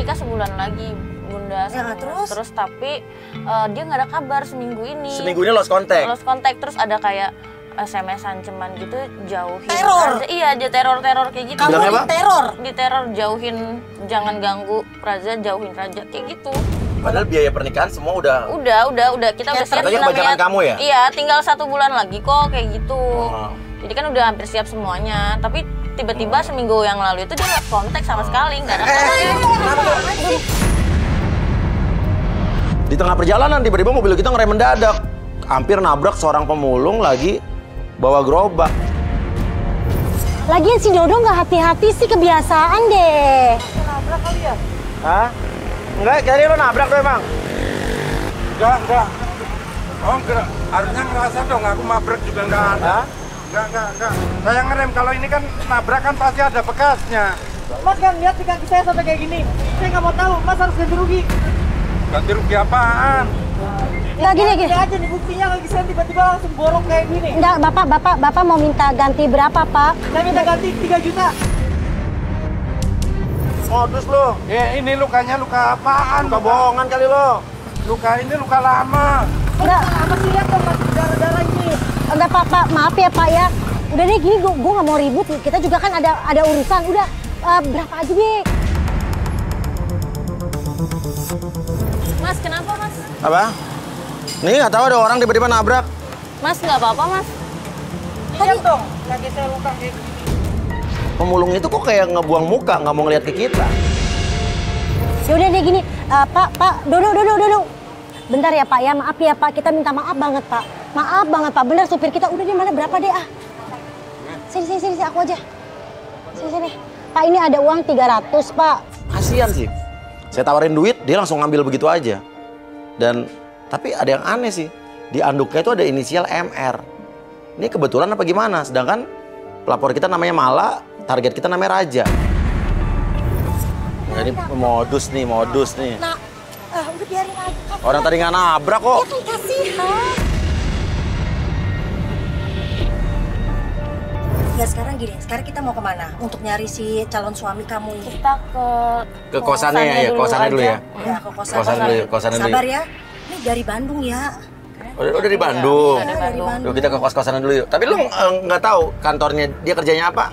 nikah sebulan lagi, Bunda. Ya, terus tapi dia nggak ada kabar seminggu ini. Seminggu ini lost contact? Lost contact, terus ada kayak SMS-an cuman gitu, jauhin. Teror? Iya, dia teror-teror kayak gitu. Kamu diteror? Diteror, jauhin, jangan ganggu Raza, jauhin Raja, kayak gitu. Padahal biaya pernikahan semua udah. Kita udah siap. Katanya kebanyakan kamu ya? Iya, tinggal 1 bulan lagi kok kayak gitu. Oh. Jadi kan udah hampir siap semuanya, tapi tiba-tiba seminggu yang lalu itu dia nggak kontak sama sekali, nggak ada kabar. Di tengah perjalanan tiba-tiba mobil kita ngerem mendadak. Hampir nabrak seorang pemulung lagi bawa gerobak. Lagian si Dodo nggak hati-hati sih, kebiasaan deh. Nabrak kali ya? Hah? Enggak, jadi lo nabrak tuh emang? Enggak. Oh enggak, harusnya ngerasa dong aku mabrak juga enggak ada. Enggak. Saya ngerem, kalau ini kan nabrak kan pasti ada bekasnya. Mas kan lihat di kaki saya sampai kayak gini. Saya nggak mau tahu, Mas harus ganti rugi. Ganti rugi apaan? Nggak gini. Lihat aja nih buktinya kaki saya tiba-tiba langsung borok kayak gini. Enggak, Bapak mau minta ganti berapa, Pak? Saya minta ganti 3 juta. Modus lo. Ya ini lukanya luka apaan? Luka bohongan kali lo. Luka ini luka lama. Enggak. Apa sih lihat dong masih darah-darah ini. Enggak, Pak, maaf ya, Pak ya. Udah deh gini, gue nggak mau ribut. Kita juga kan ada urusan. Udah, berapa aja deh. Mas, kenapa Mas? Apa? Nih nggak tahu ada orang tiba-tiba nabrak. Mas, nggak apa-apa Mas. Lihat dong, kaki saya luka kayak gini. Pemulung itu kok kayak ngebuang muka, nggak mau ngeliat ke kita. Ya udah deh gini, Pak, Dodo. Bentar ya Pak ya, maaf ya Pak, kita minta maaf banget Pak. Maaf banget Pak, bener supir kita. Udah deh, mana berapa deh ah? Sini, aku aja. Sini. Pak, ini ada uang 300 Pak. Kasian sih. Saya tawarin duit, dia langsung ngambil begitu aja. Tapi ada yang aneh sih. Di anduknya itu ada inisial MR. Ini kebetulan apa gimana? Sedangkan pelapor kita namanya Mala, target kita namanya Raja. Nah, ini modus nih. Nah, udah biarin aja. Orang tadi nggak nabrak kok. Ya kan kasihan. Ya sekarang gini, sekarang kita mau kemana? Untuk nyari si calon suami kamu ini. Kita Ke kosannya ya, kosannya dulu ya. Ya, ke Kosannya dulu. Sabar ya. Ini dari Bandung ya. Udah di Bandung. Iya, dari Bandung. Yuk kita ke kos-kosannya dulu yuk. Tapi lu nggak tahu kantornya dia kerjanya apa?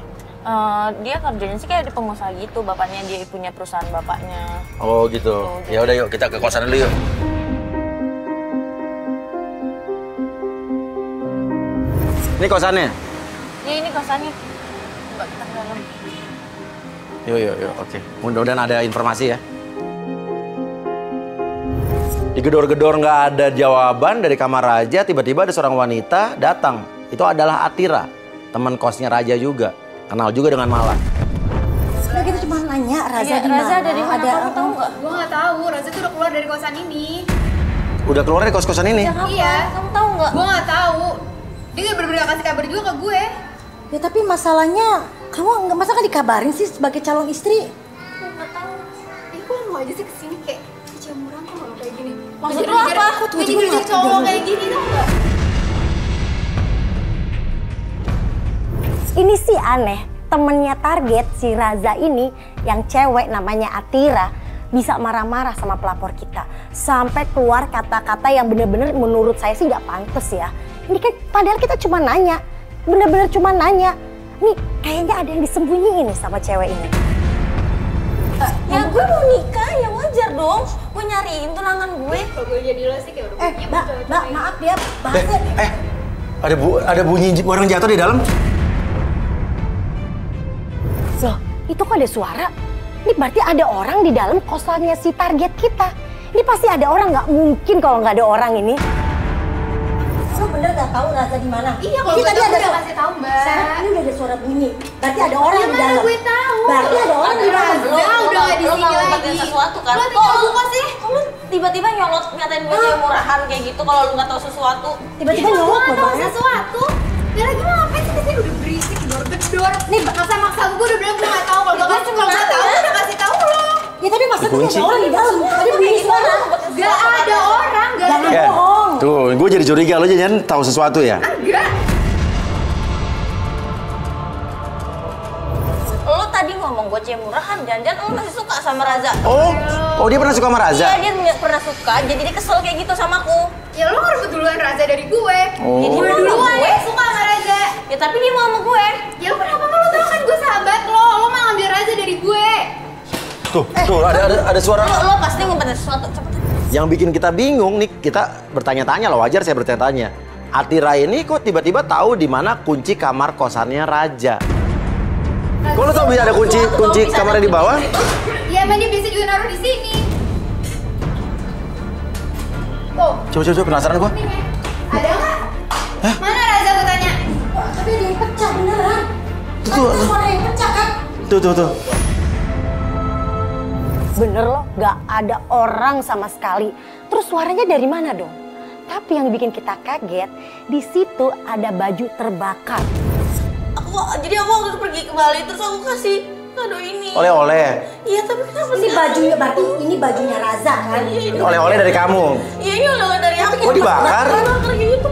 Dia kerjanya sih kayak di pengusaha gitu, bapaknya dia punya perusahaan bapaknya. Oh gitu. Ya udah yuk kita ke kosan dulu yuk. Ini kosannya? Ya ini kosannya. Coba kita ke dalam. Yuk, oke. Mudah-mudahan ada informasi ya. Digedor-gedor nggak ada jawaban dari kamar Raja, tiba-tiba ada seorang wanita datang. Itu adalah Atira, teman kosnya Raja juga. Kenal juga dengan Mala. Sebenarnya kita cuma nanya Raza di mana? Raza ada di mana? Kamu tahu nggak? Gue nggak tahu. Raza tuh udah keluar dari kosan ini. Udah keluar dari kos-kosan ini? Iya. Kamu tahu nggak? Gue nggak tahu. Dia nggak bener-bener kasih kabar juga ke gue. Ya tapi masalahnya, kamu nggak masa nggak dikabarin sih sebagai calon istri? Gue nggak tahu. Kok mau aja sih kesini kayak kecamuran tuh nggak kayak gini. Maksud lu apa? Aku tuh jadi cowok kayak gini tau nggak? Ini sih aneh, temennya target si Raza ini yang cewek namanya Atira bisa marah-marah sama pelapor kita. Sampai keluar kata-kata yang bener-bener menurut saya sih nggak pantas ya. Ini kan padahal kita cuma nanya, bener-bener cuma nanya. Nih kayaknya ada yang disembunyiin nih sama cewek ini. Ya gue mau nikah, ya wajar dong. Gue nyariin tunangan gue. Kalau gue jadi lo sih kayak udah punya Mbak, maaf ya, bahasnya. Ada bunyi orang jatuh di dalam. Loh, itu kok ada suara? Ini berarti ada orang di dalam kosannya si target kita. Ini pasti ada orang, nggak mungkin kalau nggak ada orang ini. Lo bener nggak tahu Raza di mana? Iya, kalau Ini gue tadi tahu ada udah kasih tahu, Mbak. Sekarang ini udah ada suara bunyi. Berarti ada orang di dalam. gue tahu. Berarti ada orang di dalam. Udah nggak di Lo sini nggak lagi. ngumpetin sesuatu kan? Lo tinggal buka sih. Lu tiba-tiba nyolot ngatain gue cewek murahan kayak gitu kalau lu nggak tahu sesuatu. Tiba-tiba Gue nyolot nggak tahu Mbak. sesuatu. Ya lagi mau ngapain sih? Kesini udah berisik, gedor-gedor. Nih maksa-maksa gue udah bilang gue nggak tahu. Kalau gue cuma nggak tahu, gue udah kasih tahu lo. Ya tapi masa tuh Dikunci. ada orang di dalam. Tadi bunyi suara. Gak ada orang, gak ada. Jangan Ya. bohong. Tuh, gue jadi curiga lo jangan tahu sesuatu ya. Enggak. Lo tadi ngomong bocah murahan. Jangan-jangan lo masih suka sama Raza. Oh dia pernah suka sama Raza? Iya, dia pernah suka, jadi dia kesel kayak gitu sama aku. Ya lo ngerebut duluan Raza dari gue. Oh. Jadi Gue mau duluan sama gue. yang suka sama Raza. Ya tapi dia mau sama gue. Ya lo kenapa? Lo tau kan gue sahabat lo malah ngambil Raza dari gue. Tuh ada suara. Lo pasti ngumpetin sesuatu, cepet. Yang bikin kita bingung nih, kita bertanya-tanya loh, wajar saya bertanya-tanya. Atira ini kok tiba-tiba tahu di mana kunci kamar kosannya Raja? Kok lo tau bisa ada kunci kamarnya di bawah? Ya emang dia biasa juga naruh di sini. Tuh. Coba penasaran gua. Nih, Men. Ada nggak? Mana Raza gue tanya? Tapi ada yang pecah beneran. Tuh. Kan suara yang pecah kan? Tuh. Bener loh, gak ada orang sama sekali. Terus suaranya dari mana dong? Tapi yang bikin kita kaget, di situ ada baju terbakar. Jadi aku waktu itu pergi ke Bali terus aku kasih kado ini. Oleh-oleh. Iya tapi kenapa Ini sih? bajunya, berarti ini bajunya Raza kan? Ini oleh-oleh dari kamu. Iya ini oleh dari aku. Kok dibakar? Dibakar gitu.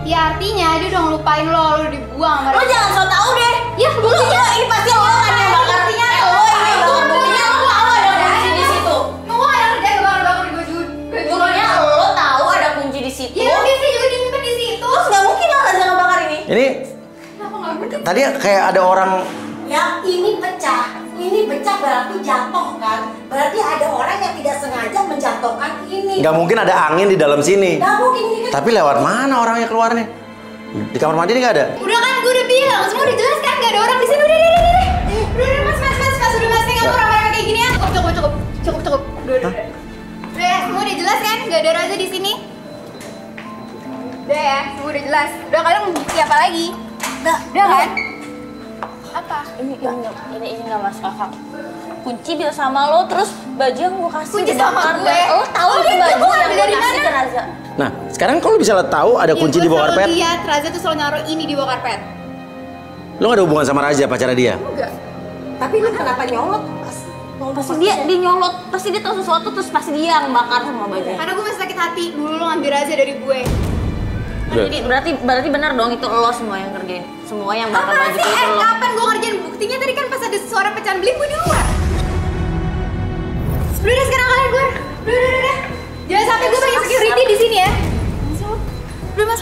Ya artinya dia udah ngelupain lo dibuang sama Lo Raza. jangan so tau deh. Ya Buktinya ini pasti lo kan yang bakar. Buktinya Lo ini yang bakar. Buktinya lo tahu ada kunci di situ. Mau gue ada kerja bakar-bakar di baju. Buktinya lo tahu ada kunci di situ. Ya biasa juga dinyimpen di situ. Terus nggak mungkin lah Raza ngebakar ini. Ini Kenapa nggak mungkin? tadi kayak ada orang. Ya ini pecah berarti jatuh kan? Berarti ada orang yang tidak sengaja menjatuhkan ini. Nggak mungkin ada angin di dalam sini. Nggak mungkin ini kan? Tapi lewat mana orangnya keluarnya? Di kamar mandi nggak ada? Udah kan gue udah bilang, semua udah jelas kan gak ada orang di sini. Udah mas, udah mas tinggal orang-orang kayak gini ya. Cukup. Udah. Udah ya, semua udah jelas kan? Gak ada Raza di sini. Udah ya, semua udah jelas. Udah kalian mau bukti apa lagi? Udah kan? Apa? Ini nggak mas kakak. Kunci biar sama lo terus baju yang gue kasih Kunci sama dibakar. gue? Lo tahu Oh, itu dia baju tahu yang gue dari kasih mana? ke Raza. Nah, sekarang kalau bisa tahu ada kunci di bawah karpet. Gue lihat Raza tuh selalu naruh ini di bawah karpet. Lo nggak ada hubungan sama Raja, pacarnya dia? Enggak. Tapi lu kenapa nyolot? Pasti dia nyolot, pasti dia tahu sesuatu terus pasti dia yang bakar semua bajunya. Karena gue masih sakit hati. Dulu lo ngambil Raza dari gue. Udah. Jadi berarti benar dong itu lo semua yang kerjain, semua yang bakar Apa baju sih? itu lo. Kapan gue ngerjain buktinya tadi kan pas ada suara pecahan beling gue di luar. Udah sekarang kalian keluar. Udah. Jangan sampai gue pakai security di sini ya. Udah mas.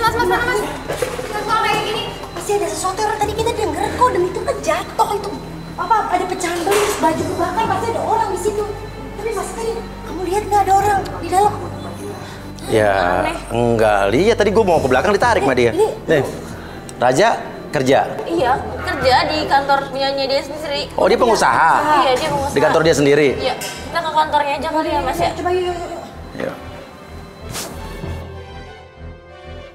Kalau kayak gini. Pasti ada sesuatu yang tadi kita denger kok, dan itu kan jatuh itu. Apa ada pecahan beling, terus baju kebakar, pasti ada orang di situ. Tapi pas tadi kamu lihat nggak ada orang di dalam? Ya, enggak lihat. Tadi gue mau ke belakang ditarik sama dia. Nih, Raja kerja. Iya, kerja di kantor punyanya dia sendiri. Oh, dia pengusaha. Iya, dia pengusaha. Di kantor dia sendiri. Iya, kita ke kantornya aja kali ya mas ya. Coba yuk. Iya.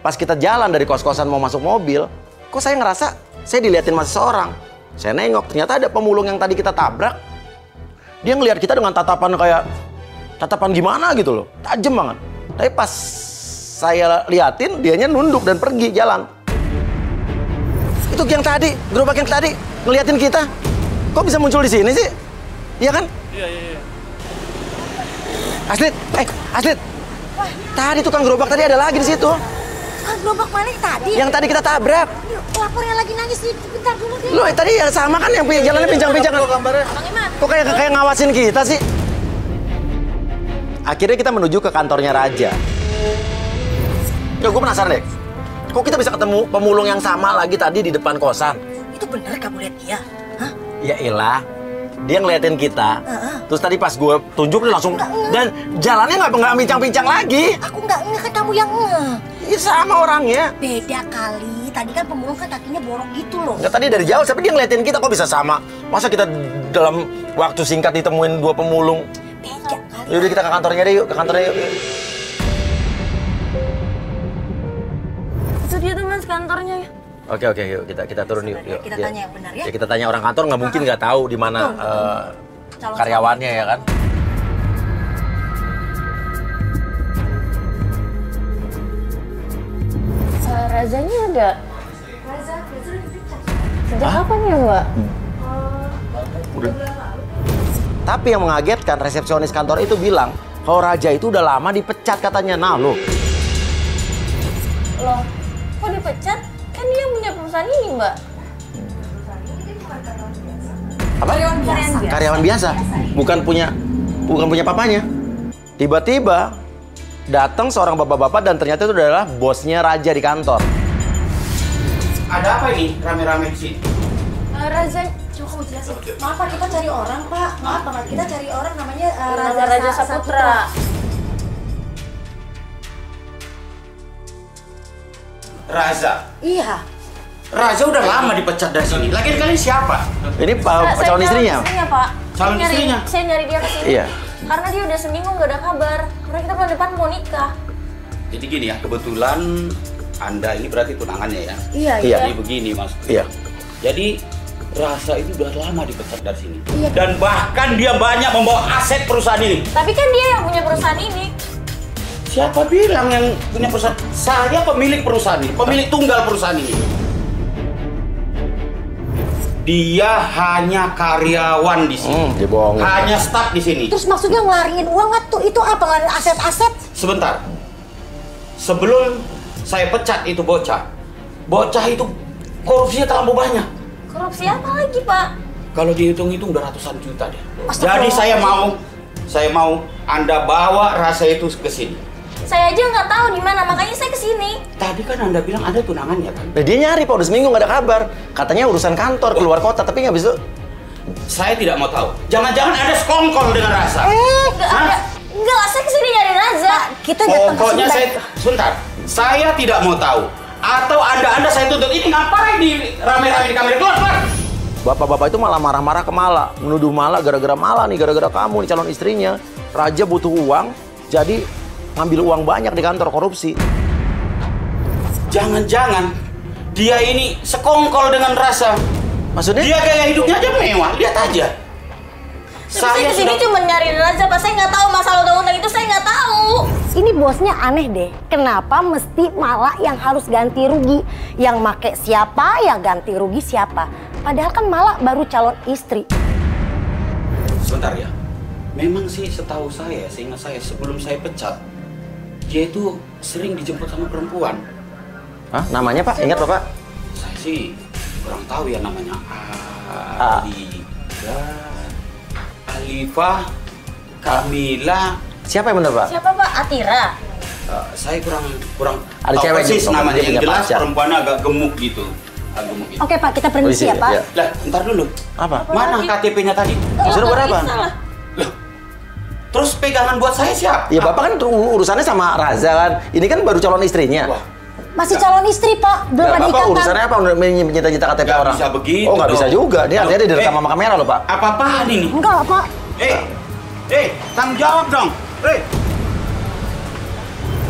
Pas kita jalan dari kos-kosan mau masuk mobil, kok saya ngerasa saya diliatin sama seseorang. Saya nengok, ternyata ada pemulung yang tadi kita tabrak. Dia ngelihat kita dengan tatapan kayak tatapan gimana gitu loh, tajam banget. Tapi pas saya liatin, dianya nunduk dan pergi jalan. Itu yang tadi, gerobak yang tadi ngeliatin kita. Kok bisa muncul di sini sih? Iya kan? Iya. Aslit. Tadi tukang gerobak tadi ada lagi di situ. Ah, gerobak mana yang tadi? Yang tadi kita tabrak. Pelapornya lagi nangis nih, bentar dulu deh. Loh, tadi yang sama kan yang jalannya pincang-pincang. Kok kayak ngawasin kita sih? Akhirnya kita menuju ke kantornya Raja. Ya, gue penasaran deh. Kok kita bisa ketemu pemulung yang sama lagi tadi di depan kosan? Itu benar kamu lihat dia? Hah? Ya elah, dia ngeliatin kita. Terus tadi pas gue tunjuk dia langsung dan jalannya nggak pincang-pincang lagi. Aku nggak ngeh, kamu yang ngeh. Iya sama orangnya. Beda kali. Tadi kan pemulung kan kakinya bolong gitu loh. Nggak, tadi dari jauh, tapi dia ngeliatin kita kok bisa sama. Masa kita dalam waktu singkat ditemuin dua pemulung? Beda kali. Yaudah kita ke kantornya deh yuk, ke kantornya yuk. Itu dia tuh mas kantornya. Oke, yuk kita turun yuk. Kita tanya yang benar ya. Ya kita tanya orang kantor, nggak mungkin nggak tahu di mana karyawannya ya kan. Razanya ada. Raza udah diperiksa. Sejak kapan ya mbak? Tapi yang mengagetkan, resepsionis kantor itu bilang kalau Raja itu udah lama dipecat katanya. Nah lo. Loh, kok dipecat? Kan dia punya perusahaan ini mbak. Apa? Karyawan biasa. Bukan punya papanya. Tiba-tiba datang seorang bapak-bapak dan ternyata itu adalah bosnya Raja di kantor. Ada apa ini rame-rame di sini? Raza, coba kamu jelasin. Maaf Pak, kita cari orang Pak. Maaf banget, kita cari orang namanya Raja Saputra. Raza. Iya. Raza udah lama dipecat dari sini. Lagian kalian siapa? Ini calon istrinya. Pak. Calon istrinya? Saya nyari dia ke sini. Iya. Karena dia udah seminggu nggak ada kabar. Karena kita bulan depan mau nikah. Jadi gini ya, kebetulan Anda ini berarti tunangannya ya? Iya. Iya. Jadi begini Mas. Iya. Jadi Raza itu udah lama dipecat dari sini. Iya. Dan bahkan dia banyak membawa aset perusahaan ini. Tapi kan dia yang punya perusahaan ini. Siapa bilang yang punya perusahaan? Saya pemilik perusahaan ini, pemilik tunggal perusahaan ini. Dia hanya karyawan di sini. Dia bohong. Hanya staf di sini. Terus maksudnya ngelariin uang nggak tuh? Itu apa? Ngelariin aset-aset? Sebentar. Sebelum saya pecat itu bocah itu korupsinya terlalu banyak. Korupsi apa lagi, Pak? Kalau dihitung-hitung udah ratusan juta deh. Jadi saya mau Anda bawa Raza itu ke sini. Saya aja nggak tahu di mana, makanya saya kesini. Tadi kan Anda bilang Anda tunangannya kan? Nah, dia nyari Pak, udah seminggu nggak ada kabar. Katanya urusan kantor keluar kota, tapi nggak bisa. Saya tidak mau tahu. Jangan-jangan Anda sekongkol dengan Raza. Nggak ada. Enggak lah, saya kesini nyari Raza. Kita datang ke Pokoknya sini. sebentar. Saya tidak mau tahu. Atau Anda saya tuntut ini ngapain di rame-rame di kamar keluar. Bapak-bapak itu malah marah-marah ke Mala, menuduh Mala gara-gara Mala nih, gara-gara kamu nih calon istrinya. Raja butuh uang, jadi ngambil uang banyak di kantor korupsi. Jangan-jangan dia ini sekongkol dengan Raza. Maksudnya? Dia gaya hidupnya aja mewah, lihat aja. Saya kesini cuma nyari Raza, Pak. Saya nggak tahu masalah utang-utang itu, saya nggak tahu. Ini bosnya aneh deh. Kenapa mesti Mala yang harus ganti rugi? Yang make siapa, ya ganti rugi siapa? Padahal kan Mala baru calon istri. Sebentar ya. Memang sih setahu saya, seingat saya sebelum saya pecat, dia itu sering dijemput sama perempuan. Hah? Namanya Pak? Ingat Bapak? Saya sih kurang tahu ya namanya. Alifah, Kamila. Siapa yang benar Pak? Siapa, Pak? Atira. Saya kurang Ada tahu cewek persis juga, namanya. dia Yang punya jelas pacar. perempuannya agak gemuk gitu. Oke Pak, kita permisi ya Pak. Iya. Lah, ntar dulu. Apa? Mana KTP-nya tadi? Maksudnya buat apa? Loh, terus pegangan buat saya siapa? Ya Bapak kan urusannya sama Raza kan. Ini kan baru calon istrinya. Wah, Masih calon istri Pak, belum Nah, ada Bapak ikatan. urusannya apa? Menyita-nyita KTP Nggak orang? bisa begitu Oh nggak bisa dong. juga. Dia artinya dia direkam sama kamera loh Pak. apa-apaan ini? Enggak Pak. Tanggung jawab dong.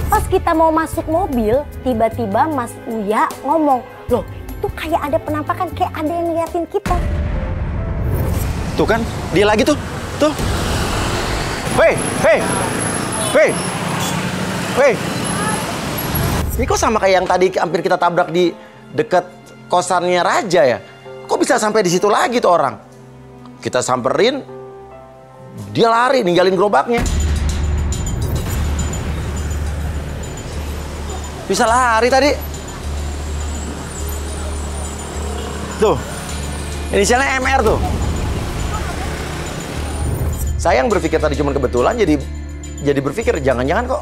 Pas kita mau masuk mobil, tiba-tiba Mas Uya ngomong, loh itu kayak ada penampakan, kayak ada yang ngeliatin kita. Tuh kan, dia lagi tuh. Tuh. Hei. Ini kok sama kayak yang tadi hampir kita tabrak di dekat kosannya Raja ya? Kok bisa sampai di situ lagi tuh orang? Kita samperin, dia lari ninggalin gerobaknya. Bisa lari tadi. Tuh, inisialnya MR tuh. Saya yang berpikir tadi cuma kebetulan, jadi berpikir jangan-jangan kok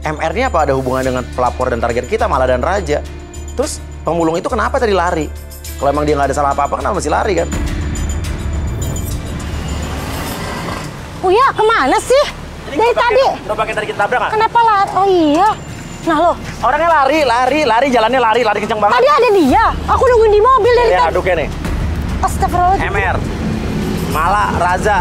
MR ini apa ada hubungan dengan pelapor dan target kita, Mala dan Raja. Terus pemulung itu kenapa tadi lari? Kalau emang dia nggak ada salah apa-apa, kenapa masih lari kan? Uya kemana sih? Dari tadi. Gerobaknya tadi kita tabrak nggak? Kenapa lari? Oh iya. Nah loh, Orangnya lari, jalannya lari kenceng banget. tadi ada dia. Aku nungguin di mobil dari Ya tadi. aduknya nih. Astagfirullahaladzim. MR, Mala, Raza.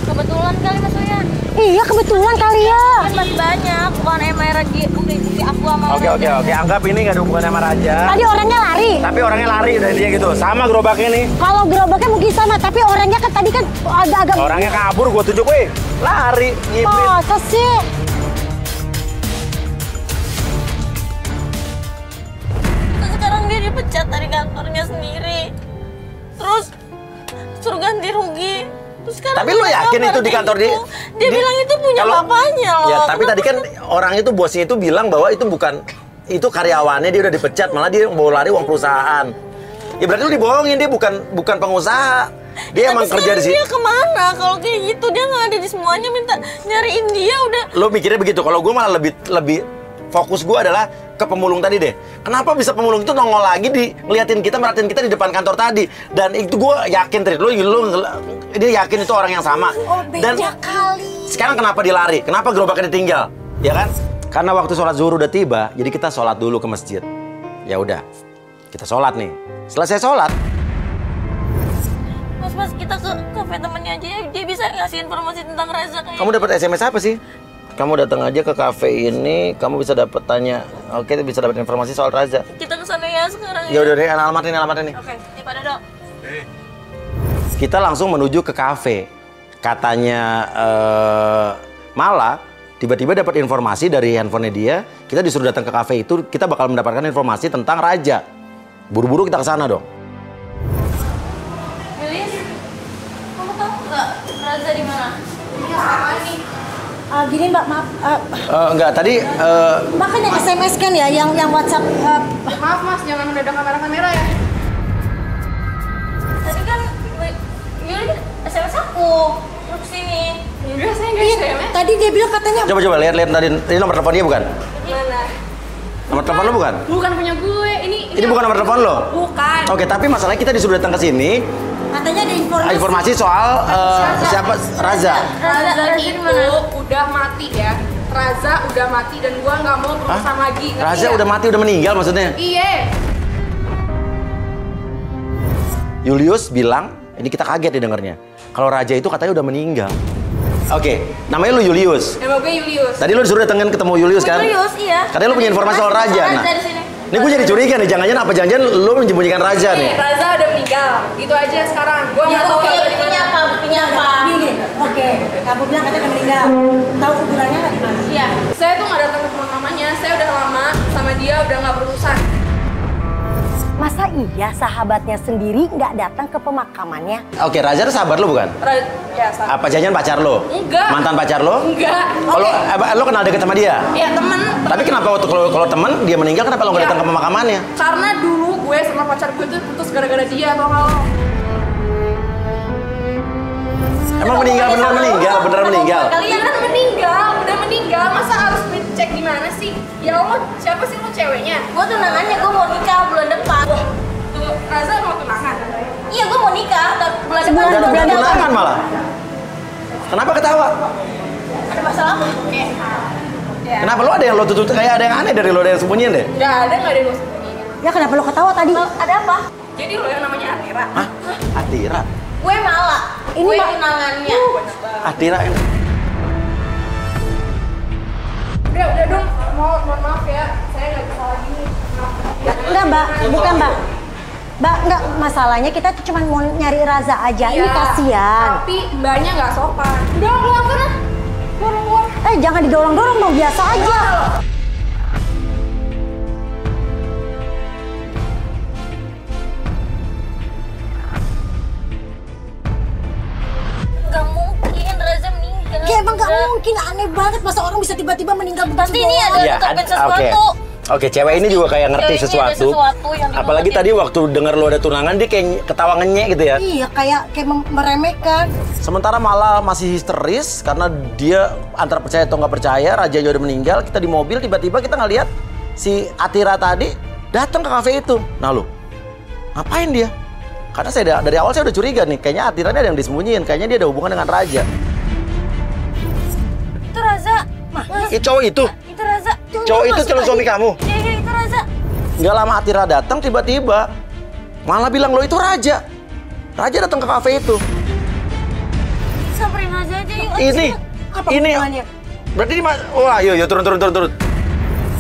Kebetulan kali Mas Uya. Iya kebetulan kali ya. Kan masih banyak, bukan MR lagi. Udah jadi aku sama Oke, anggap ini nggak ada hubungan sama Raja. Tadi orangnya lari. Tapi orangnya lari udah dia gitu, sama gerobaknya nih. Kalau gerobaknya mungkin sama, tapi orangnya kan tadi kan agak-agak. Orangnya kabur, gua tunjuk, weh. Lari, ngiprit. Masa sih? Terus sekarang dia dipecat dari kantornya sendiri. Terus suruh ganti rugi. Terus sekarang Tapi lu yakin itu di kantor dia? Dia bilang itu punya bapaknya loh. Ya, tapi tadi kan orang itu bosnya itu bilang bahwa itu bukan, itu karyawannya, dia udah dipecat, malah dia mau lari uang perusahaan. Ya berarti lu dibohongin, dia bukan pengusaha. Dia emang kerja di sini. Dia kemana? Kalau kayak gitu dia nggak ada di semuanya, minta nyariin dia udah. Lo mikirnya begitu. Kalau gue malah lebih fokus gue adalah ke pemulung tadi deh. Kenapa bisa pemulung itu nongol lagi ngeliatin kita, merhatiin kita di depan kantor tadi? Dan itu gue yakin, Trit, dia yakin itu orang yang sama. Oh, beda Dan kali. sekarang kenapa dia lari? Kenapa gerobaknya ditinggal? Ya kan? Karena waktu sholat zuhur udah tiba, jadi kita sholat dulu ke masjid. Ya udah, kita sholat nih. Selesai sholat, Mas, kita ke kafe temennya aja, dia bisa ngasih informasi tentang Raza kayak. kamu dapat SMS apa sih? Kamu datang aja ke kafe ini, kamu bisa dapat bisa dapat informasi soal Raza. Kita kesana ya sekarang. Ya udah deh, alamatnya nih. Oke, di pada dok. Kita langsung menuju ke kafe. Katanya malah tiba-tiba dapat informasi dari handphonenya dia, kita disuruh datang ke kafe itu, kita bakal mendapatkan informasi tentang Raja. Buru-buru kita ke sana dong. Lilis, kamu tahu nggak Raza di mana? Iya, apa nih? Gini Mbak, maaf. Enggak, tadi Mbak kan yang SMS kan ya, yang WhatsApp. Maaf mas, jangan mendadak kamera ya. Tadi kan Yuli SMS aku terus kesini. Enggak, saya nggak SMS. Tadi dia bilang katanya. coba lihat tadi, ini nomor telepon dia bukan? Mana? Nomor telepon lo bukan? Bukan punya gue, Ini bukan nomor telepon lo? Bukan. Oke, tapi masalahnya kita disuruh datang ke sini, Katanya ada informasi soal siapa Raza. Raza itu udah mati ya. Raza udah mati dan gua nggak mau berurusan lagi. ngerti Raza nggak? udah mati, udah meninggal maksudnya? Iya. Julius bilang, ini kita kaget ya dengarnya. Kalau Raja itu katanya udah meninggal. Oke, namanya lu Julius. Nama gue Julius. Tadi lu disuruh datengin ketemu Julius kan? Julius, iya. Katanya lu punya informasi soal Raja. Nah, Raza di sini. ini gue jadi curiga nih, jangan-jangan apa jangan-jangan lu menyembunyikan Raja nih. Raza udah meninggal. Gitu aja sekarang. Gua nggak tahu Raza di mana. Buktinya apa? Gini, oke. Kamu bilang katanya udah meninggal. Tahu kuburannya nggak di mana? Iya. Saya tuh nggak datang ke pemakamannya. Saya udah lama sama dia udah nggak berurusan. Masa iya sahabatnya sendiri nggak datang ke pemakamannya? Oke, Raja itu sahabat lu bukan? Ya, sama. Apa jangan pacar lu? Enggak. Mantan pacar lu? Enggak. Kalau lu kenal deket sama dia? Ya temen. Tapi kenapa waktu kalau temen dia meninggal kenapa lu nggak Iya. datang ke pemakamannya? Karena dulu gue sama pacar gue tuh putus gara-gara dia atau kalau Emang meninggal beneran meninggal? kalian kan meninggal, udah meninggal, masa harus cek di mana sih? Ya Allah, siapa sih lu ceweknya? Gue tunangannya, gue mau nikah bulan depan. Tuh, Raza mau tunangan. Iya, gue mau nikah bulan depan. Udah tunangan malah. Kenapa ketawa? Ada masalah apa? Oke. Ya. Kenapa lu ada yang lo tutup kayak ada yang aneh dari lo, ada yang sembunyiin deh? Nggak ada yang gue sembunyiin. Ya kenapa lo ketawa tadi? Ada apa? Jadi lo yang namanya Atira. Hah? Atira? Gue malah. Ini Gue Mbak. tunangannya. Atira ini. Udah dong, mohon maaf ya, saya nggak bisa lagi nih. Enggak Mbak, bukan Mbak. Mbak, enggak, masalahnya kita tuh cuma mau nyari Raza aja. Ini Iya, kasihan. Tapi mbaknya nggak sopan. Udah keluar sana. Keluar. Jangan didorong-dorong dong, biasa aja. Gak mungkin Raza meninggal. Ya emang gak mungkin, aneh banget masa orang bisa tiba-tiba meninggal begitu Pasti ini doang. ada Iya, tutupin oke. sesuatu. Oke, cewek ini juga kayak ngerti Cewek ini ada sesuatu. sesuatu yang Apalagi dimungkin. tadi waktu denger lo ada tunangan dia kayak ketawa ngenyek gitu ya. Iya, kayak meremehkan. Sementara malah masih histeris karena dia antara percaya atau nggak percaya, Rajanya udah meninggal. Kita di mobil tiba-tiba kita ngeliat si Atira tadi datang ke kafe itu. Nah lo, ngapain dia? Karena dari awal saya udah curiga nih, kayaknya Atira ini ada yang disembunyiin. Kayaknya dia ada hubungan dengan Raja. Itu Raza. Mas, Cowok itu? itu Raza. Cowok itu calon suami kamu? Iya, itu Raza. Nggak lama Atira datang tiba-tiba malah bilang lo itu Raja. Raja datang ke kafe itu. Samperin Raza aja yuk. Apa ini hubungannya? berarti wah yuk turun.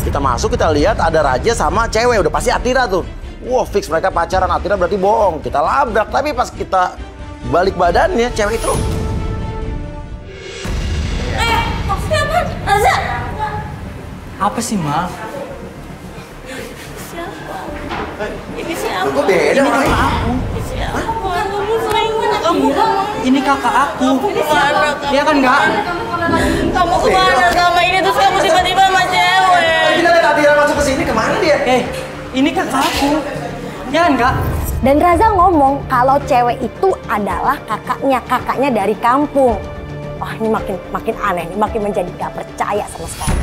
Kita masuk, kita lihat ada Raja sama cewek, udah pasti Atira tuh. Wah, fix mereka pacaran. Atira berarti bohong. Kita labrak, tapi pas kita balik badannya cewek itu Maksudnya apa? Raza. Apa sih, Ma? Ini siapa? kok beda Ini orangnya? kakak aku. Ini kakak aku. Iya kan enggak? Kamu kemana sama ini terus kamu tiba-tiba sama cewek? Kita lihat Atira masuk ke sini, kemana dia? Ini kakak aku. Iya kan enggak? Dan Raza ngomong kalau cewek itu adalah kakaknya dari kampung. Wah ini makin aneh nih, makin menjadi gak percaya sama sekali.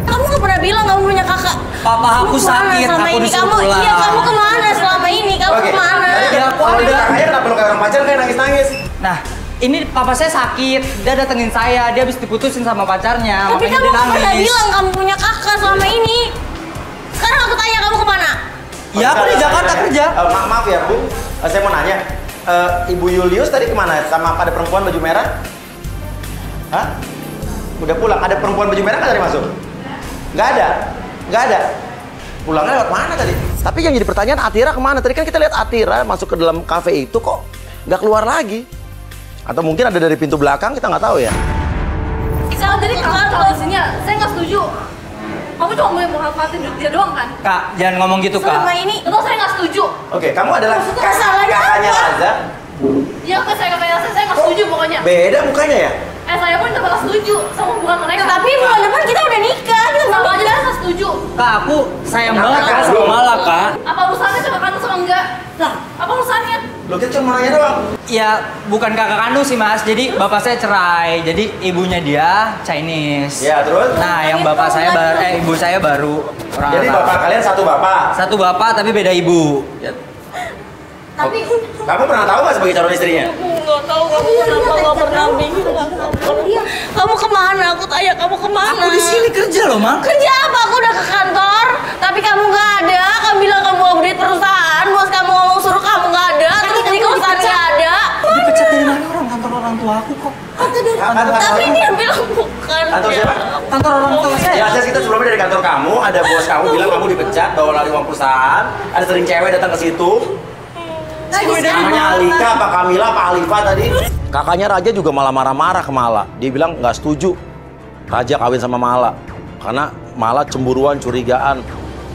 Kamu gak pernah bilang kamu punya kakak. Papa aku sakit, aku disuruh pulang. Iya, kamu kemana selama ini? Kamu kemana? Ya aku ada. Kakaknya kenapa lu kayak orang pacaran kayak nangis-nangis? Nah, ini papa saya sakit, dia datengin saya, dia habis diputusin sama pacarnya, Tapi makanya kamu dia gak pernah nangis. bilang kamu punya kakak selama ini. Sekarang aku tanya kamu kemana? Ya aku di Jakarta kerja. Maaf ya Bu, saya mau nanya. Ibu Julius tadi kemana? Sama ada perempuan baju merah? Hah? Udah pulang? Ada perempuan baju merah nggak tadi masuk? Nggak ada. Pulangnya lewat mana tadi? Tapi yang jadi pertanyaan Atira kemana? Tadi kan kita lihat Atira masuk ke dalam kafe itu kok nggak keluar lagi. Atau mungkin ada dari pintu belakang, kita nggak tahu ya. Kalau jadi kalau di sini saya nggak setuju. Kamu cuma mau manfaatin duit dia doang kan? Kak, jangan ngomong gitu Selama Kak. ini Itu saya nggak setuju. Oke, kamu adalah masalahnya kakaknya apa? Raza. Iya kan saya nggak setuju pokoknya. Beda mukanya ya? Saya pun nggak setuju sama hubungan mereka. Tapi bulan depan kita udah nikah. Kita sama sama aja saya nggak setuju. Kak, aku sayang banget Kak sama Mala Kak. Apa urusannya sama kandung sama enggak? Lah, apa urusannya? Lo kita cuma nanya doang. Ya bukan kakak kandung sih Mas, jadi bapak saya cerai, jadi ibunya dia Chinese. Ya terus? Nah yang bapak saya ibu saya baru orang Jadi Arab. bapak kalian satu bapak. Satu bapak tapi beda ibu. Ya. Tapi Kamu pernah tahu nggak sebagai calon istrinya? Aku nggak tahu kamu kenapa nggak pernah bilang. Kamu kemana? Aku tanya kamu kemana? Aku di sini kerja loh, Mang. Kerja apa? Aku udah ke kantor, tapi kamu nggak ada. Kamu bilang kamu update perusahaan, bos kamu ngomong suruh kamu nggak ada, terus di kosan nggak ada. Dipecat dari mana kantor orang tua aku kok. Tapi dia bilang bukan. Kantor siapa? Kantor orang tua saya. Ya, kita sebelumnya dari kantor kamu, ada bos kamu bilang kamu dipecat, bawa lari uang perusahaan, ada sering cewek datang ke situ. Namanya Alika, apa Kamila, apa Alifa tadi? Kakaknya Raja juga malah marah-marah ke Mala. Dia bilang nggak setuju Raja kawin sama Mala. Karena Mala cemburuan, curigaan.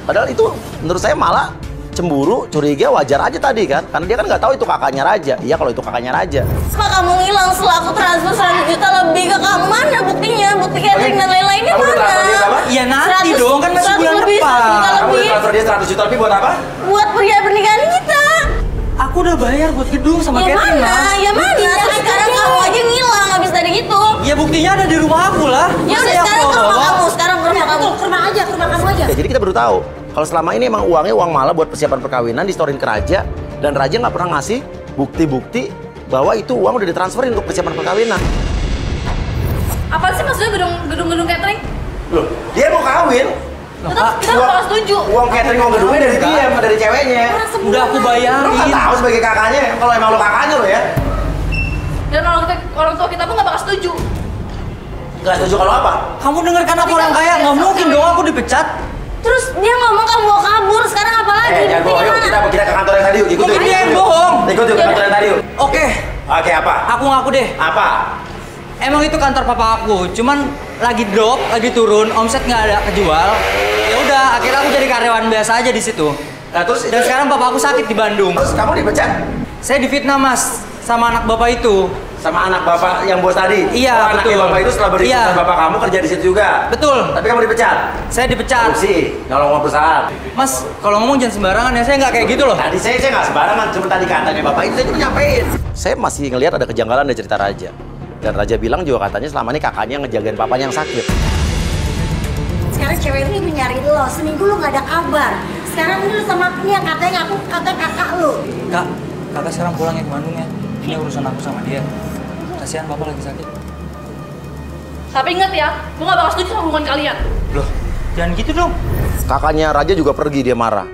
Padahal itu menurut saya Mala cemburu, curiga wajar aja tadi kan. Karena dia kan nggak tahu itu kakaknya Raja. Iya kalau itu kakaknya Raja. Apa kamu ngilang setelah aku transfer 100 juta lebih ke kamu? Mana buktinya? Bukti catering dan lain-lainnya Kamu mana? transfer dia berapa? Iya nanti dong, kan masih 100 bulan lebih, 100 depan. juta Kamu lebih. transfer dia 100 juta lebih buat apa? Buat pernikahan kita. Aku udah bayar buat gedung sama Ya catering, mana? Mas. Ya mana? Terus sekarang kamu aja ngilang habis dari gitu. Ya buktinya ada di rumah aku lah. Ya Masa udah aku sekarang ke rumah bawa? kamu. Sekarang ke rumah kamu. Ke rumah kamu aja. Ya, jadi kita baru tahu kalau selama ini emang uangnya uang Mala buat persiapan perkawinan disetorin ke Raja dan Raja nggak pernah ngasih bukti-bukti bahwa itu uang udah ditransferin untuk persiapan perkawinan. Apa sih maksudnya gedung catering? Loh, dia mau kawin. Kita nggak setuju. Uang catering, uang gedungnya dari dia, dari ceweknya. Udah aku Lo kan bayarin. tahu sebagai kakaknya, kalau emang lo kakaknya lo ya. Dan orang tua kita pun nggak bakal setuju. Nggak setuju kalau apa? Kamu denger kan aku orang kaya, nggak mungkin dong aku dipecat. Terus dia ngomong kamu mau kabur. Sekarang apa lagi? Jangan bohong, yuk kita ke kantor yang tadi yuk. Ikut Mungkin dia yang bohong. Ikut yuk ke kantor yang tadi yuk. Oke, Oke, apa? aku ngaku deh. Apa? Emang itu kantor papa aku, cuman lagi drop, lagi turun, omset nggak ada kejual. Ya udah, akhirnya aku jadi karyawan biasa aja di situ. Nah terus Dan sekarang papa aku sakit di Bandung. terus kamu dipecat Saya difitnah Mas sama anak bapak itu. sama anak bapak yang bos tadi? Iya, Oh, anaknya betul. bapak itu setelah berikutnya Iya. bapak kamu kerja di situ juga? Betul. Tapi kamu dipecat? Saya dipecat. Korupsi, kalau mau perusahaan. Mas, kalau ngomong jangan sembarangan ya, saya nggak kayak gitu loh. Tadi saya nggak sembarangan, cuma tadi katanya bapak itu saya cuma nyampein. Saya masih ngelihat ada kejanggalan dari cerita Raja. Dan Raja bilang juga katanya selama ini kakaknya ngejagain papanya yang sakit. Sekarang cewek ini nyari lo, seminggu lo nggak ada kabar. Sekarang ini lo sama aku yang katanya kata kakak lo. Kak, kakak sekarang pulang ya ke Bandung ya. Ini urusan aku sama dia. Kasihan bapak lagi sakit. Tapi ingat ya, gue nggak bakal setuju sama hubungan kalian. Loh, jangan gitu dong. Kakaknya Raja juga pergi, dia marah.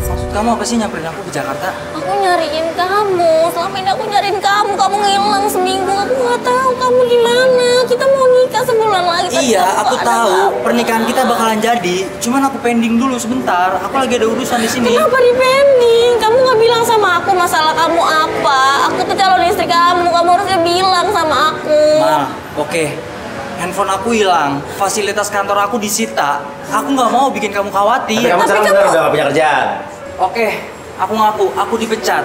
Maksud kamu apa sih nyamperin aku ke Jakarta? Aku nyariin kamu. Selama ini aku nyariin kamu. Kamu ngilang seminggu. Aku nggak tahu kamu di mana. Kita mau nikah sebulan lagi. tapi Iya, kamu aku nggak ada tahu kabar. pernikahan kita bakalan jadi. Cuman aku pending dulu sebentar. Aku lagi ada urusan di sini. Kenapa dipending? Kamu nggak bilang sama aku masalah kamu apa? Aku tuh calon istri kamu. Kamu harusnya bilang sama aku. Ma, oke. Handphone aku hilang, fasilitas kantor aku disita. Aku nggak mau bikin kamu Tapi khawatir. kamu sekarang udah nggak punya kerjaan. Oke, aku ngaku, aku dipecat.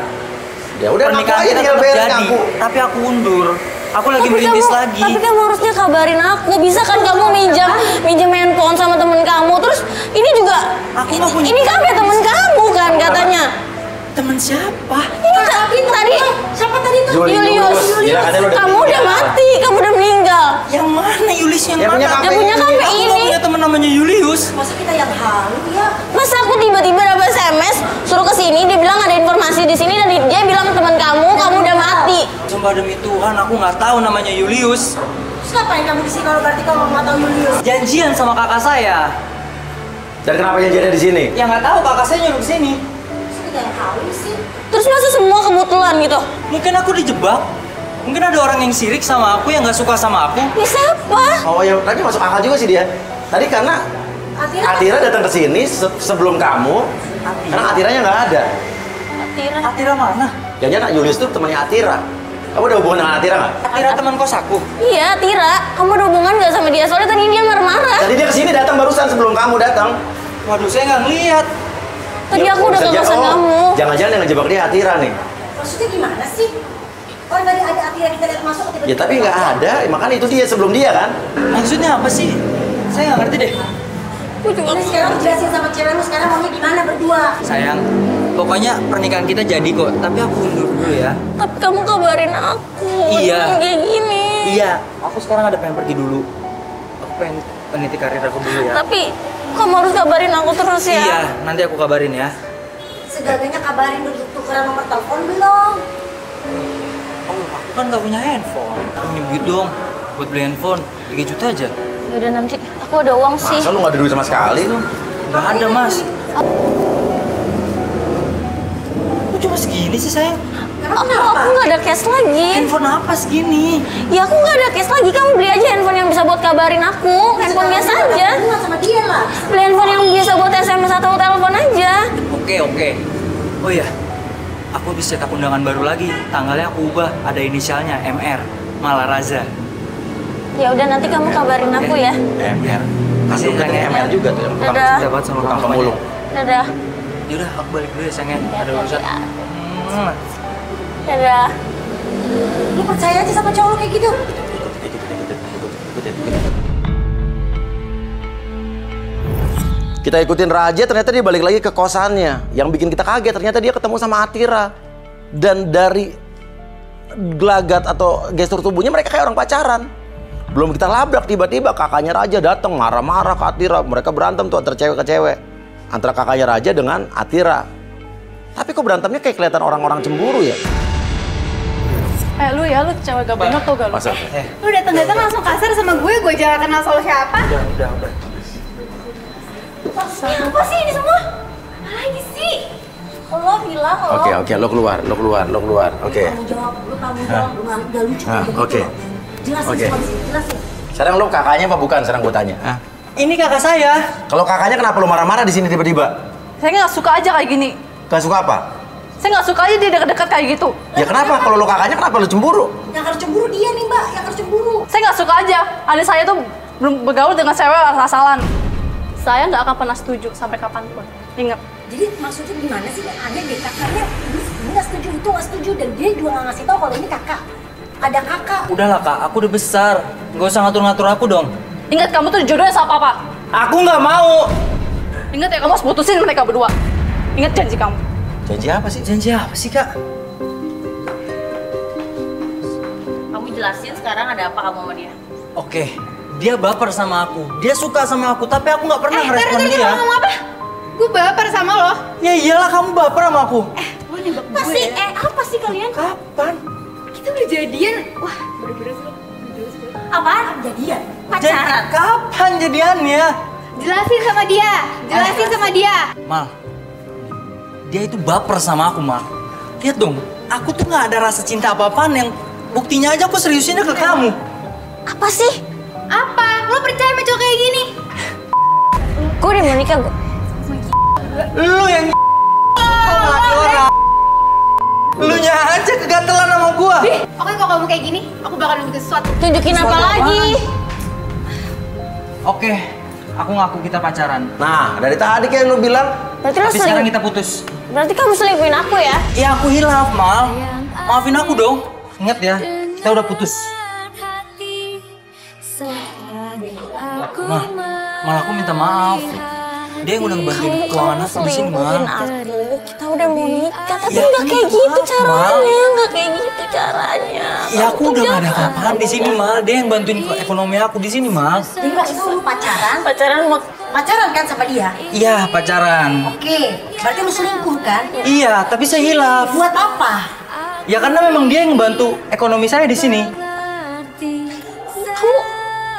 Ya udah ngaku Pernikahan aja kita tinggal tetap beres jadi, ngaku. tapi aku undur. Aku lagi Tapi merintis kamu- lagi. Tapi kamu harusnya kabarin aku. Bisa kan kamu minjem handphone sama temen kamu. Terus ini juga Aku nggak punya- ini kafe temen kamu kan katanya. Temen siapa? Tapi tadi Siapa tadi tuh? Julius. Gila, katanya lu udah Kamu udah meninggal. mati, kamu udah meninggal. Yang mana Julius yang Yang mana? punya Yang punya kafe Aku ini. nggak punya temen namanya Julius. Masa kita yang halu ya? Masa aku tiba-tiba dapat SMS suruh ke sini, dia bilang ada informasi di sini dan dia bilang teman kamu udah mati. Sumpah demi Tuhan, aku nggak tahu namanya Julius. Terus ngapain kamu di sini kalau berarti kamu nggak tahu Julius? Janjian sama kakak saya. Dan kenapa janjiannya di sini? Ya nggak tahu, kakak saya nyuruh kesini. Terus kita yang halu sih. Terus masa semua kebetulan gitu? Mungkin aku dijebak. Mungkin ada orang yang sirik sama aku, yang nggak suka sama aku. Ya siapa? Oh ya, tadi masuk akal juga sih dia. Tadi karena Atira datang ke sini sebelum kamu, karena Atiranya nggak ada. Atira. Atira mana? Jangan Julius tuh temannya Atira. Kamu ada hubungan dengan Atira nggak? Atira teman kos aku. Iya, Atira. Kamu ada hubungan nggak sama dia? Soalnya tadi dia marah-marah. Tadi dia kesini datang barusan sebelum kamu datang. Waduh, saya nggak ngeliat. Tadi aku udah ke kosan kamu. Jangan-jangan yang ngejebak dia Atira nih. Maksudnya gimana sih? Oh tadi ada Atira kita lihat masuk tiba-tiba. Ya tapi nggak ada, makanya itu dia sebelum dia kan. Maksudnya apa sih? Saya nggak ngerti deh. Aku juga Ini sekarang jelasin sama cewekmu sekarang maunya gimana berdua? Sayang, pokoknya pernikahan kita jadi kok. Tapi aku undur dulu ya. Tapi kamu kabarin aku. Iya. Jangan kayak gini. Iya, aku sekarang ada pengen pergi dulu. Aku pengen meniti karir aku dulu ya. Tapi kamu harus kabarin aku terus ya. Iya, nanti aku kabarin ya. Segalanya kabarin dulu tukeran nomor telepon belum? Oh, aku kan nggak punya handphone. Aku punya duit dong buat beli handphone. 3 juta aja. Yaudah nanti aku ada uang sih. Masa lu nggak ada duit sama sekali? Nggak ada, Mas. Kok cuma segini sih, sayang? Aku nggak ada cash lagi. Handphone apa segini? Ya aku nggak ada cash lagi. Kamu beli aja handphone yang bisa buat kabarin aku. Handphone biasa aja. Hubungan sama dia lah. Beli handphone yang biasa buat SMS atau telepon aja. Oke. Oh iya, aku bisa cetak undangan baru lagi. Tanggalnya aku ubah, ada inisialnya MR, Malaraza. Ya udah nanti kamu kabarin aku ya. MR. Masih Masuk kan ya? MR juga tuh. Yang Dadah. Cinta banget sama tukang kamu. pemulung. Dadah. Yaudah, aku balik dulu ya, sayang. Ada urusan. Dadah. Lu percaya aja sama cowok lu kayak gitu? Kita ikutin Raja, ternyata dia balik lagi ke kosannya. Yang bikin kita kaget, ternyata dia ketemu sama Atira. Dan dari gelagat atau gestur tubuhnya mereka kayak orang pacaran. Belum kita labrak, tiba-tiba kakaknya Raja datang marah-marah ke Atira. Mereka berantem tuh antara cewek ke cewek. Antara kakaknya Raja dengan Atira. Tapi kok berantemnya kayak kelihatan orang-orang cemburu ya? Lu cewek gak bener tau gak lu? Masa? Lu datang-datang langsung kasar sama gue jangan kenal soal siapa. Udah. Apa sih ini semua? Apa lagi sih? Lo bilang lo. Oke, lo keluar. Oke. Kamu jawab dulu, kamu jawab dulu. Gak lucu. Ah, kayak oke. gitu. Jelasin Oke. semua di sini, jelasin. Sekarang lo kakaknya apa bukan? Sekarang gue tanya. Ini kakak saya. Kalau kakaknya kenapa lo marah-marah di sini tiba-tiba? Saya gak suka aja kayak gini. Gak suka apa? Saya gak suka aja dia deket-deket kayak gitu. Ya kenapa? Kalau lo kakaknya kenapa lo cemburu? Yang harus cemburu dia nih mbak, yang harus cemburu. Saya gak suka aja. Adik saya tuh belum bergaul dengan cewek asal-asalan. Saya nggak akan pernah setuju sampai kapanpun. Ingat. Jadi maksudnya gimana sih? Aneh deh, kakaknya ini nggak setuju, itu nggak setuju. Dan dia juga nggak ngasih tahu kalau ini kakak. Ada kakak. Udahlah kak, aku udah besar. Gak usah ngatur-ngatur aku dong. Ingat kamu tuh dijodohin sama papa. Aku nggak mau. Ingat ya kamu harus putusin mereka berdua. Ingat janji kamu. Janji apa sih? Janji apa sih kak? Kamu jelasin sekarang ada apa kamu sama dia? Oke, dia baper sama aku. Dia suka sama aku, tapi aku nggak pernah ngerespon Tadi dia. ngomong apa? Gue baper sama lo. Ya iyalah kamu baper sama aku. Lo nembak Apa gue sih? ya? Apa sih kalian? Kapan? Kita udah jadian. Wah, bener-bener sih lo. Apaan? Jadian. Pacaran. Kapan jadiannya? Jelasin sama dia. Jelasin sama dia. Mal, dia itu baper sama aku, Mal. Lihat dong, aku tuh nggak ada rasa cinta apa-apaan yang buktinya aja aku seriusinnya ke kamu. Apa sih? Apa? Lo percaya sama cowok kayak gini? Gue udah mau nikah. Lu yang laki orang. Lu nya aja kegatelan sama gua. Oke, kalau kamu kayak gini, aku bakal nunjukin sesuatu. Tunjukin apa Sesuatu lagi? Oke, aku ngaku kita pacaran. Nah, dari tadi kan lo bilang Berarti lo Tapi sekarang seling... kita putus. Berarti kamu selingkuhin aku ya? Ya aku hilaf, Mal. Maafin aku dong. Ingat ya, kita udah putus. Mal aku minta maaf. Dia yang udah ngebantuin keuangan aku di sini, Mal. Kita udah mau nikah, tapi Ya, nggak kayak gitu Mal. caranya, nggak kayak gitu caranya. Ya aku udah gak ada apa-apaan di sini, Mal. Dia yang bantuin ekonomi aku di sini, Mal. Jadi maksud lu pacaran? Pacaran Kan sama dia? Iya, pacaran. Oke, berarti lu selingkuh kan? Iya, tapi saya hilaf. Buat apa? Ya karena memang dia yang bantu ekonomi saya di sini.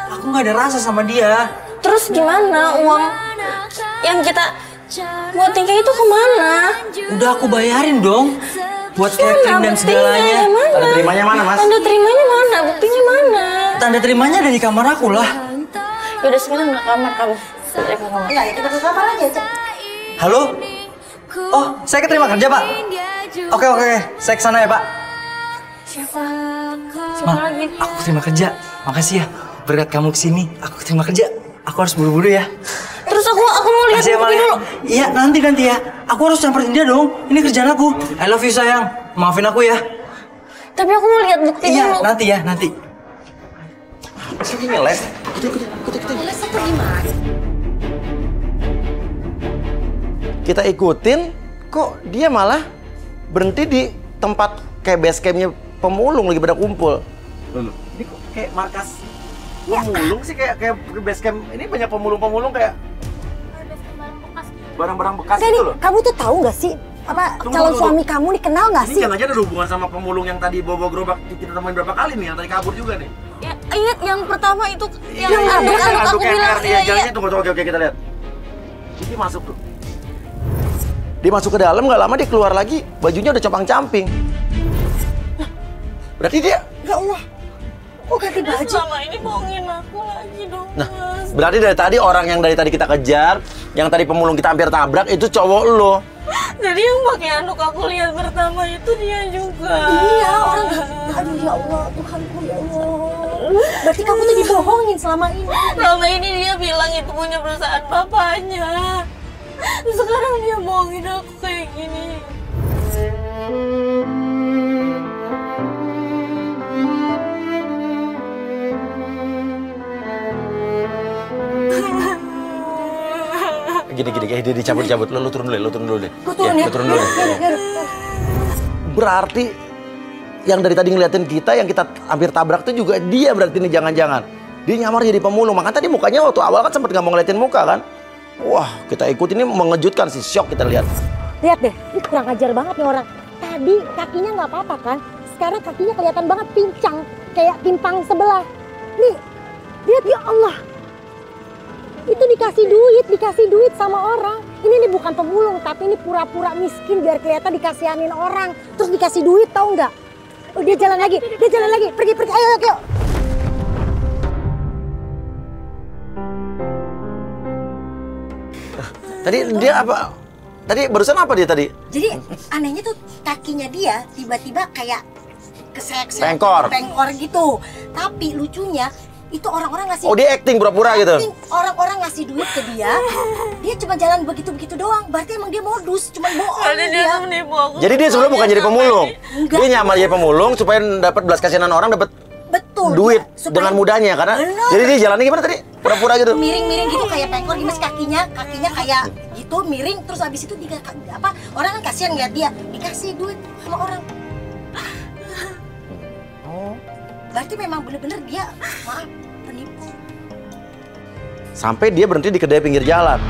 Aku nggak ada rasa sama dia. Terus gimana uang yang kita buat nikah itu kemana? Udah aku bayarin dong. Buat catering dan segalanya. Tanda terimanya mana, Mas? Tanda terimanya mana? Buktinya mana? Tanda terimanya ada di kamar aku lah. Yaudah sekarang ke kamar kamu. Enggak, ya kita ke kamar aja, Cek. Halo? Oh, saya keterima kerja, Pak. Oke. Saya kesana ya, Pak. Siapa Ma, lagi? aku terima kerja. Makasih ya. Berkat kamu kesini, aku terima kerja. Aku harus buru-buru ya. Terus aku mau lihat Makasih ya, Mal, bukti ya. dulu. Iya, nanti ya. Aku harus samperin dia dong. Ini kerjaan aku. I love you, sayang. Maafin aku ya. Tapi aku mau lihat bukti Iya, dulu. nanti. Masih gini, Les. Les itu gimana? Kita ikutin, kok dia malah berhenti di tempat kayak base campnya pemulung lagi pada kumpul. Loh, ini kok kayak markas pemulung sih, kayak base camp ini banyak pemulung-pemulung kayak barang-barang bekas Enggak gitu nih, loh. kamu tuh tahu nggak sih apa Tunggu, calon tunggu. suami kamu nih kenal nggak Ini sih? jangan-jangan ada hubungan sama pemulung yang tadi bawa gerobak kita temuin berapa kali nih, yang tadi kabur juga nih. Ya, ingat yang pertama itu yang Iya, aduk-aduk aku bilang. Iya, jalannya tunggu, oke, kita lihat. Dia masuk tuh. Dia masuk ke dalam, nggak lama dia keluar lagi, bajunya udah compang-camping. Berarti dia... Ya Allah. Oh, ganti Dia baju. selama ini bohongin aku lagi dong, Nah, Mas. berarti dari tadi orang yang dari tadi kita kejar, yang tadi pemulung kita hampir tabrak, itu cowok lo. Jadi yang pakai anduk aku lihat pertama itu dia juga. Iya, orang. Aduh, ya Allah, Tuhanku ya Allah. Berarti kamu tuh dibohongin selama ini. Selama ini dia bilang itu punya perusahaan bapaknya. Terus sekarang dia bohongin aku kayak gini. Gini, dia dicabut-cabut. Lu turun dulu deh. Gue turun ya. Lu turun dulu deh. Berarti yang dari tadi ngeliatin kita, yang kita hampir tabrak itu juga dia berarti nih, jangan-jangan. Dia nyamar jadi pemulung. Makanya tadi mukanya waktu awal kan sempat nggak mau ngeliatin muka kan. Wah, kita ikut ini mengejutkan sih, shock kita lihat. Lihat deh, ini kurang ajar banget nih orang. Tadi kakinya nggak apa-apa kan? Sekarang kakinya kelihatan banget pincang, kayak timpang sebelah. Nih, lihat ya Allah. Itu dikasih duit sama orang. Ini nih bukan pemulung, tapi ini pura-pura miskin biar kelihatan dikasihanin orang. Terus dikasih duit, tahu nggak? Oh, dia jalan lagi, pergi, ayo. Tadi dia apa? Tadi barusan apa dia tadi? Jadi anehnya tuh kakinya dia tiba-tiba kayak kesek-sek, Pengkor gitu. Tapi lucunya itu orang-orang ngasih. Oh, dia acting pura-pura gitu. Orang-orang ngasih duit ke dia cuma jalan begitu-begitu doang. Berarti emang dia modus, cuma bohong dia. Menipu aku. Jadi dia sebenarnya bukan jadi pemulung. Enggak. Dia nyamar jadi pemulung supaya dapat belas kasihan orang, dapat Betul. duit Supaya- dengan mudahnya karena. Bener. Jadi dia jalannya gimana tadi? Pura-pura gitu. Miring-miring gitu kayak pengkor gimana sih, kakinya kayak gitu miring, terus habis itu orang kan kasihan ngeliat dia, dikasih duit sama orang. Oh. Berarti memang bener-bener dia penipu. Sampai dia berhenti di kedai pinggir jalan.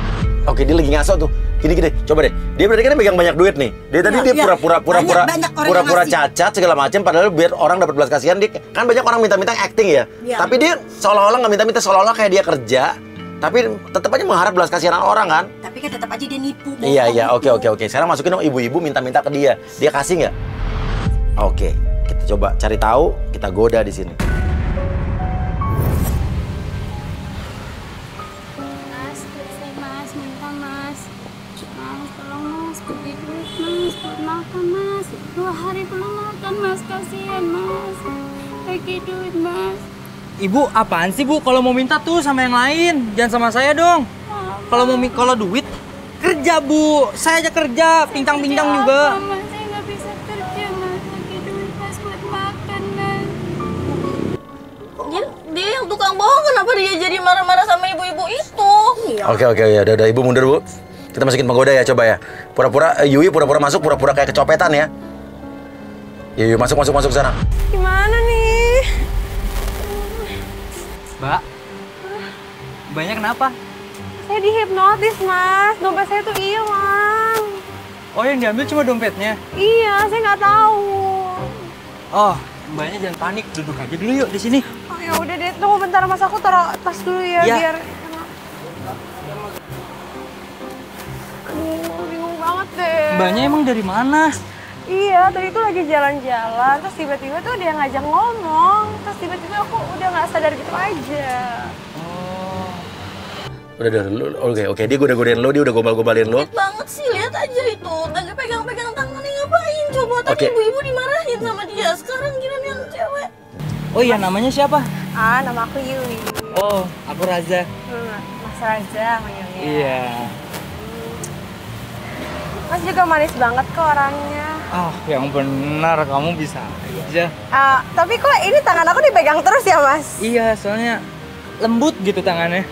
Oke, dia lagi ngaso tuh. Gini, coba deh. Dia berarti kan megang banyak duit nih. Dia tadi dia Iya. pura-pura Banyak orang yang ngasih. cacat segala macam, padahal biar orang dapat belas kasihan. Dia kan banyak orang minta-minta acting ya. Iya. Tapi dia seolah-olah nggak minta-minta, seolah-olah kayak dia kerja, tapi tetap aja mengharap belas kasihan orang kan. Tapi kan tetap aja dia nipu. Iya, oke. Sekarang masukin dong ibu-ibu minta-minta ke dia. Dia kasih nggak? Oke, kita coba cari tahu, kita goda di sini. Mas, minta mas, tolong mas, bagi duit mas, buat makan mas, 2 hari belum makan mas, kasihan mas, bagi duit mas. Ibu, apaan sih Bu? Kalau mau minta tuh sama yang lain, jangan sama saya dong. Kalau duit kerja Bu, saya aja kerja, pincang-pincang juga. Mas, saya nggak bisa kerja mas, bagi duit mas buat makan mas. Dia dia yang tukang bohong, kenapa dia jadi marah-marah sama ibu-ibu itu? Oke, ya udah ibu mundur bu. Kita masukin penggoda ya, coba ya. Pura-pura Yuyu pura-pura masuk, pura-pura kayak kecopetan ya. Yuyu masuk sana. Gimana nih? Mbak, Mbaknya kenapa? Saya dihipnotis, Mas. Dompet saya tuh hilang. Oh, yang diambil cuma dompetnya? Iya, saya nggak tahu. Oh, Mbaknya jangan panik, duduk aja dulu yuk di sini. Oh, ya udah deh, tunggu bentar Mas, aku taruh tas dulu ya, biar. Aduh, bingung banget deh. Mbaknya emang dari mana? Iya, tadi tuh lagi jalan-jalan, terus tiba-tiba tuh dia ngajak ngomong, terus tiba-tiba aku udah nggak sadar gitu aja. Oke, dia goda-godain lo, dia udah gombal-gombalin lo. Lihat banget sih, lihat aja itu. Lagi pegang-pegang tangannya ngapain? Coba tadi ibu-ibu dimarahin sama dia, sekarang giliran yang cewek. Oh iya, namanya siapa? Nama aku Yuli. Oh, aku Raza. Mas Raza manggilnya. Iya. Mas juga manis banget kok orangnya. Ah, yang benar, kamu bisa aja. Tapi kok ini tangan aku dipegang terus ya, Mas? Iya, soalnya lembut gitu tangannya.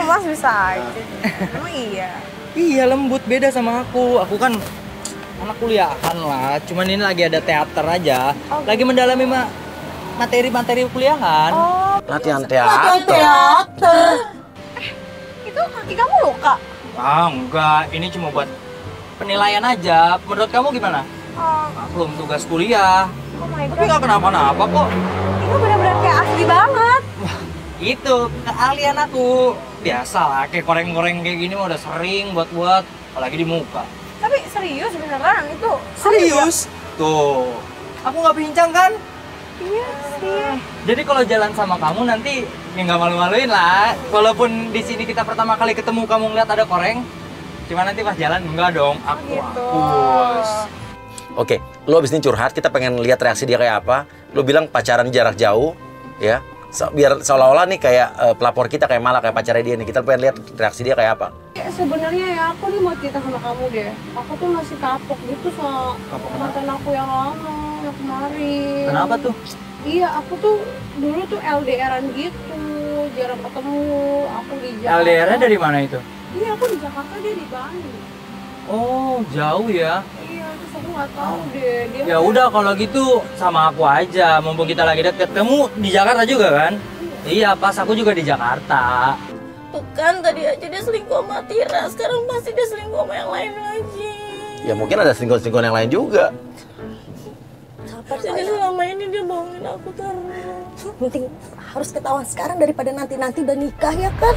Mas bisa aja. Emang iya? Iya, lembut, beda sama aku. Aku kan anak kuliahan lah, cuman ini lagi ada teater aja. Lagi mendalami materi-materi kuliahan. Latihan teater. Itu kaki kamu luka? Enggak, ini cuma buat penilaian aja. Menurut kamu gimana? Belum tugas kuliah. Oh my God. Tapi nggak kenapa-napa kok. Itu benar-benar kayak asli banget. Itu keahlian aku. Biasa lah, kayak koreng-koreng kayak gini udah sering buat-buat, apalagi di muka. Tapi serius beneran itu? Serius? Tuh, aku nggak pincang kan? Iya sih. Jadi kalau jalan sama kamu nanti ya nggak malu-maluin lah. Walaupun di sini kita pertama kali ketemu kamu ngeliat ada koreng, cuma nanti pas jalan enggak dong, aku hapus. Oke, lo abis ini curhat, kita pengen lihat reaksi dia kayak apa. Lo bilang pacaran jarak jauh, ya. Biar seolah-olah nih kayak pelapor kita, kayak malah kayak pacarnya dia nih. Kita pengen lihat reaksi dia kayak apa. Ya, sebenarnya ya aku nih mau cerita sama kamu deh. Aku tuh masih kapok gitu sama mantan aku yang lama, yang kemarin. Kenapa tuh? Iya, aku tuh dulu tuh LDR-an gitu, jarang ketemu. Aku di Jakarta. LDR-nya dari mana itu? Iya, aku di Jakarta, dia di Bandung. Oh, jauh ya? Iya, terus aku nggak tahu deh. Dia Ya udah kalau gitu sama aku aja, mumpung kita lagi deket. Kamu di Jakarta juga kan? Iya, pas aku juga di Jakarta. Tuh kan, tadi aja dia selingkuh sama Tira, sekarang pasti dia selingkuh sama yang lain lagi. Ya mungkin ada selingkuhan yang lain juga. Jadi selama ini dia bohongin aku terus. Penting harus ketahuan sekarang daripada nanti-nanti udah nikah ya kan?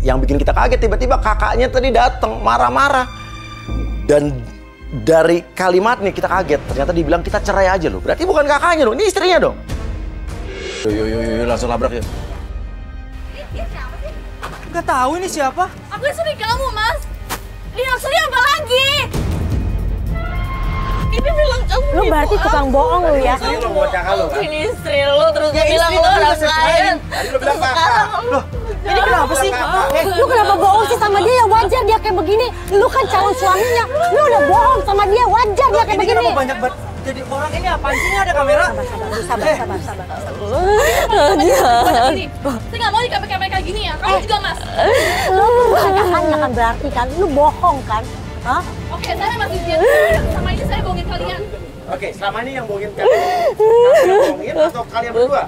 Yang bikin kita kaget tiba-tiba kakaknya tadi datang marah-marah. Dan dari kalimatnya kita kaget, ternyata dibilang kita cerai aja loh. Berarti bukan kakaknya dong, ini istrinya dong. Yuk, langsung labrak yuk. Dia siapa sih? Gak tahu ini siapa? Aku istri kamu, Mas. Ini maksudnya apa lagi? Ini bilang kamu Lu berarti tukang bohong lu ya? Ini istri lu, terus dia bilang lu orang lain. Terus sekarang lu. Ini kenapa sih? Lu kenapa bohong sih sama dia? Ya wajar dia kayak begini. Lu kan calon suaminya. Lu udah bohong sama dia, wajar dia kayak begini. Ini kenapa banyak banget jadi orang ini apaan sih? Ini ada kamera? Sabar. Ini, saya nggak mau di kamera kayak gini ya. Kamu juga, Mas. Lu kan berarti kan lu bohong kan? Hah? Oke, saya masih diam. Sama ini saya bohongin kalian. Oke, selama ini yang bohongin kalian. Kalian bohongin atau kalian berdua?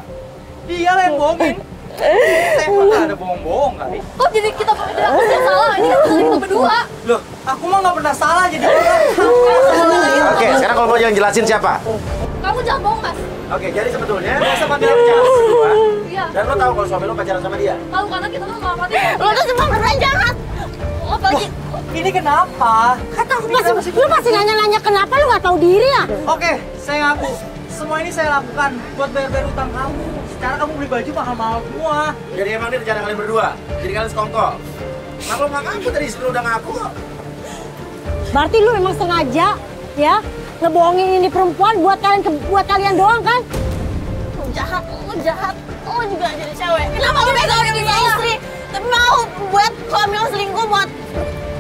Dia lah yang bohongin. Saya emang gak ada bohong-bohong kali. Kok jadi kita berdua yang salah? Ini kan kita berdua. Loh, aku mah gak pernah salah jadi orang. Oke, sekarang kalau mau yang jelasin siapa? Kamu jangan bohong, Mas. Oke, jadi sebetulnya lo sama dia pacaran berdua. Iya. Dan lo tahu kalau suami lo pacaran sama dia? Tahu karena kita tuh nggak mati. Lu tuh semua beneran jahat. Apalagi Ini kenapa? Lu masih nanya-nanya kenapa lu gak tahu diri ya? Oke, saya ngaku. Semua ini saya lakukan buat bayar utang kamu. Sekarang kamu beli baju mahal-mahal semua. Jadi emang ini rencana kalian berdua? Jadi kalian sekongkol? Nah, lo nggak ngaku tadi, istri lo udah ngaku kok. Berarti lu emang sengaja ya ngebohongin ini perempuan buat kalian doang kan? Lu jahat. Lu juga jadi cewek. Kenapa lu pegang dia punya istri? Tapi mau buat suami lo selingkuh buat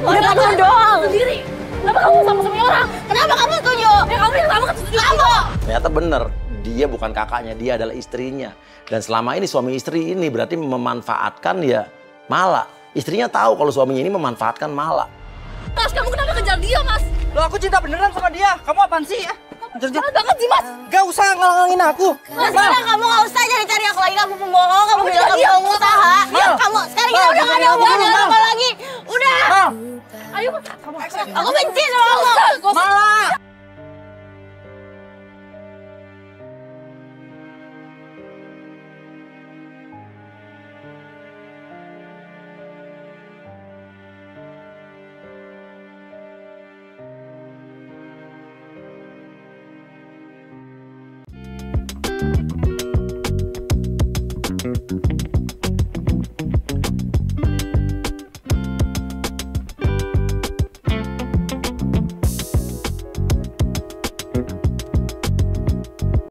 pacaran doang. sendiri. Kenapa kamu sama suami orang? Kenapa kamu setuju? Ya kamu yang sama kan setuju. Kamu. Ternyata bener, dia bukan kakaknya, dia adalah istrinya. Dan selama ini suami istri ini berarti memanfaatkan ya Mala. Istrinya tahu kalau suaminya ini memanfaatkan Mala. Mas, kamu kenapa kejar dia, Mas? Loh, aku cinta beneran sama dia. Kamu apaan sih ya? Salah banget sih, Mas. Gak usah ngalangin aku. Mas, sekarang kamu gak usah cari-cari aku lagi. Kamu pembohong, kamu bilang kamu pengusaha. Kamu, sekarang kita udah gak ada hubungan apa lagi. Udah. Ayo, Aku benci sama kamu. Mala. Thank you.